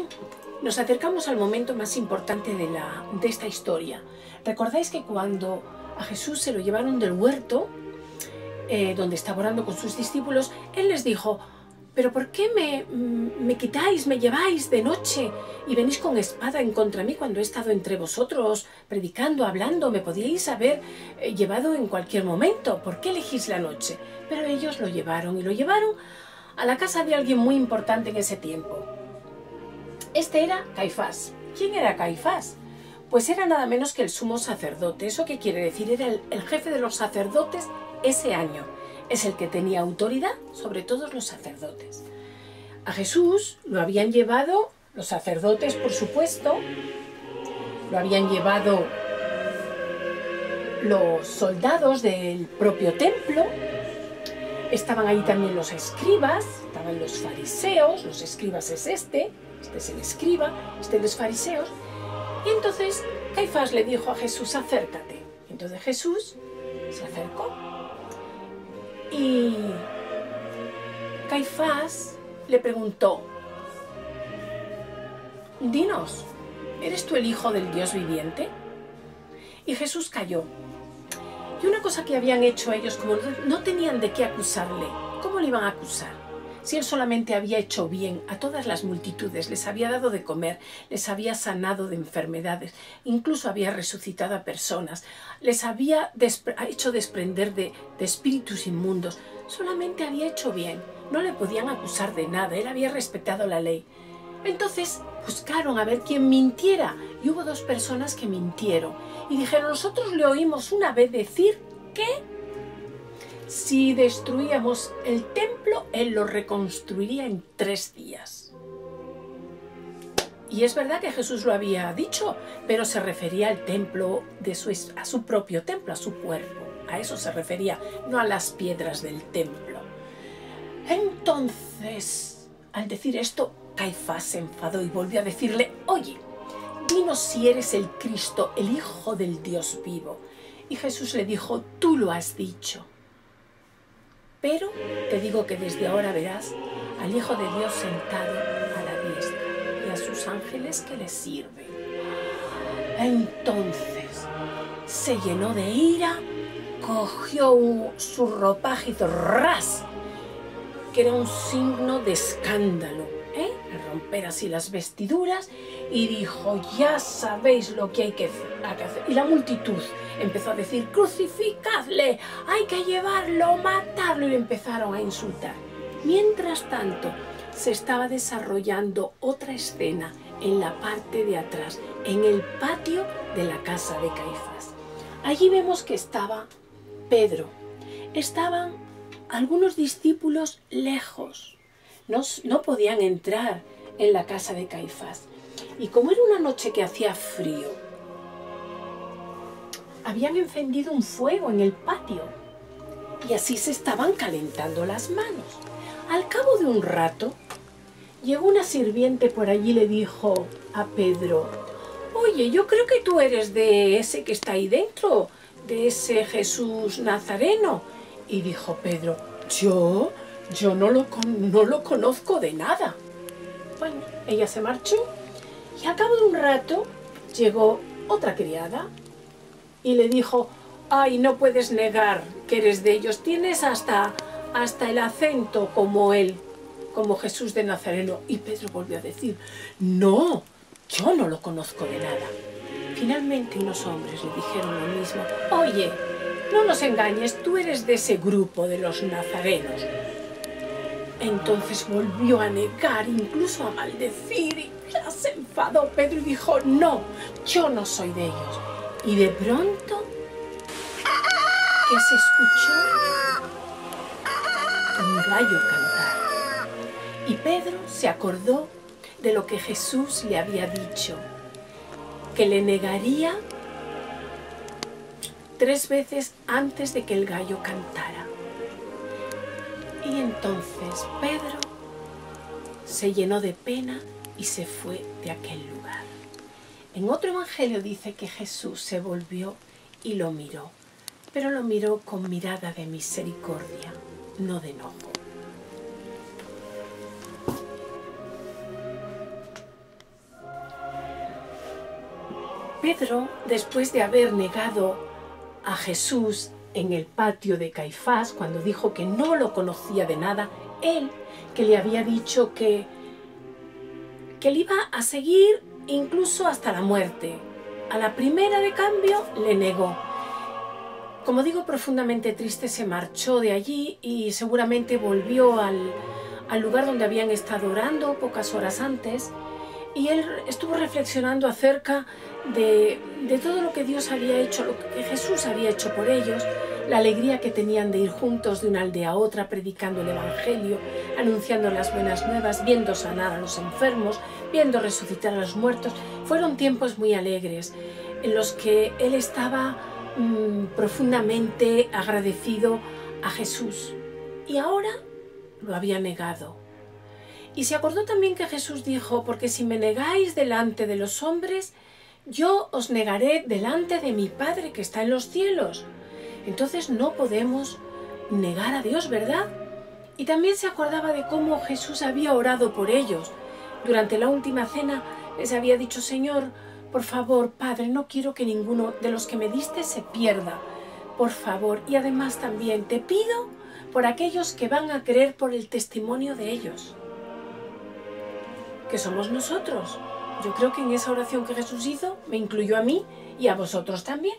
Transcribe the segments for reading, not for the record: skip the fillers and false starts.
Bien, nos acercamos al momento más importante de esta historia. ¿Recordáis que cuando a Jesús se lo llevaron del huerto, donde estaba orando con sus discípulos, Él les dijo: ¿pero por qué me quitáis, me lleváis de noche y venís con espada en contra mí cuando he estado entre vosotros predicando, hablando? Me podíais haber llevado en cualquier momento. ¿Por qué elegís la noche? Pero ellos lo llevaron, y lo llevaron a la casa de alguien muy importante en ese tiempo. Este era Caifás. ¿Quién era Caifás? Pues era nada menos que el sumo sacerdote. ¿Eso qué quiere decir? Era el jefe de los sacerdotes ese año. Es el que tenía autoridad sobre todos los sacerdotes. A Jesús lo habían llevado los sacerdotes, por supuesto, lo habían llevado los soldados del propio templo, estaban ahí también los escribas, estaban los fariseos. Los escribas es este es el escriba, los fariseos. Y entonces Caifás le dijo a Jesús: acércate. Entonces Jesús se acercó. Y Caifás le preguntó: dinos, ¿eres tú el Hijo del Dios viviente? Y Jesús calló. Y una cosa que habían hecho ellos, como no tenían de qué acusarle, ¿cómo le iban a acusar? Si él solamente había hecho bien a todas las multitudes, les había dado de comer, les había sanado de enfermedades, incluso había resucitado a personas, les había hecho desprender de espíritus inmundos, solamente había hecho bien, no le podían acusar de nada, él había respetado la ley. Entonces buscaron a ver quién mintiera, y hubo dos personas que mintieron y dijeron: nosotros le oímos una vez decir que si destruíamos el templo, él lo reconstruiría en 3 días. Y es verdad que Jesús lo había dicho, pero se refería al templo, a su propio templo, a su cuerpo. A eso se refería, no a las piedras del templo. Entonces, al decir esto, Caifás se enfadó y volvió a decirle: oye, dinos si eres el Cristo, el Hijo del Dios vivo. Y Jesús le dijo: tú lo has dicho. Pero te digo que desde ahora verás al Hijo de Dios sentado a la diestra y a sus ángeles que le sirven. Entonces se llenó de ira, cogió su ropaje y hizo ¡ras!, que era un signo de escándalo, romper así las vestiduras, y dijo: ya sabéis lo que hay que hacer. Y la multitud empezó a decir: crucificadle, hay que llevarlo, matarlo, y le empezaron a insultar. Mientras tanto, se estaba desarrollando otra escena en la parte de atrás, en el patio de la casa de Caifás. Allí vemos que estaba Pedro, estaban algunos discípulos lejos, no podían entrar en la casa de Caifás. Y como era una noche que hacía frío, habían encendido un fuego en el patio y así se estaban calentando las manos. Al cabo de un rato, llegó una sirviente por allí y le dijo a Pedro: oye, yo creo que tú eres de ese que está ahí dentro, de ese Jesús Nazareno. Y dijo Pedro: yo no lo conozco de nada. Bueno, ella se marchó y al cabo de un rato llegó otra criada y le dijo: ay, no puedes negar que eres de ellos, tienes hasta el acento como él, como Jesús de Nazareno. Y Pedro volvió a decir: no, yo no lo conozco de nada. Finalmente unos hombres le dijeron lo mismo: oye, no nos engañes, tú eres de ese grupo de los nazarenos. Entonces volvió a negar, incluso a maldecir, y ya se enfadó Pedro y dijo: no, yo no soy de ellos. Y de pronto, que se escuchó un gallo cantar. Y Pedro se acordó de lo que Jesús le había dicho, que le negaría 3 veces antes de que el gallo cantara. Y entonces Pedro se llenó de pena y se fue de aquel lugar. En otro evangelio dice que Jesús se volvió y lo miró, pero lo miró con mirada de misericordia, no de enojo. Pedro, después de haber negado a Jesús en el patio de Caifás, cuando dijo que no lo conocía de nada, él que le había dicho que le iba a seguir incluso hasta la muerte, a la primera de cambio le negó. Como digo, profundamente triste, se marchó de allí y seguramente volvió al lugar donde habían estado orando pocas horas antes, y él estuvo reflexionando acerca de todo lo que Dios había hecho, lo que Jesús había hecho por ellos, la alegría que tenían de ir juntos de una aldea a otra, predicando el Evangelio, anunciando las buenas nuevas, viendo sanar a los enfermos, viendo resucitar a los muertos. Fueron tiempos muy alegres en los que él estaba profundamente agradecido a Jesús, y ahora lo había negado. Y se acordó también que Jesús dijo: porque si me negáis delante de los hombres, yo os negaré delante de mi Padre que está en los cielos. Entonces no podemos negar a Dios, ¿verdad? Y también se acordaba de cómo Jesús había orado por ellos. Durante la última cena les había dicho: Señor, por favor, Padre, no quiero que ninguno de los que me diste se pierda, por favor. Y además también te pido por aquellos que van a creer por el testimonio de ellos, que somos nosotros. Yo creo que en esa oración que Jesús hizo me incluyó a mí y a vosotros también.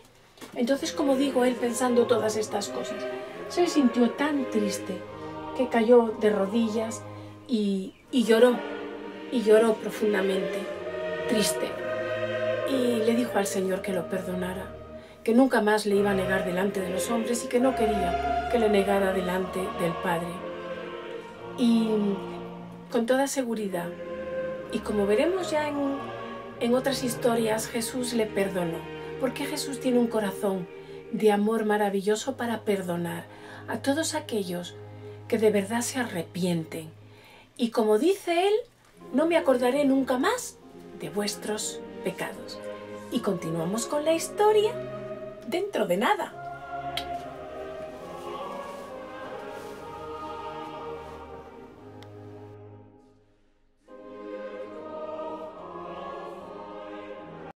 Entonces, como digo, él pensando todas estas cosas, se sintió tan triste que cayó de rodillas y lloró profundamente, triste. Y le dijo al Señor que lo perdonara, que nunca más le iba a negar delante de los hombres y que no quería que le negara delante del Padre. Y con toda seguridad, y como veremos ya en otras historias, Jesús le perdonó, porque Jesús tiene un corazón de amor maravilloso para perdonar a todos aquellos que de verdad se arrepienten. Y como dice él: no me acordaré nunca más de vuestros pecados. Y continuamos con la historia dentro de nada.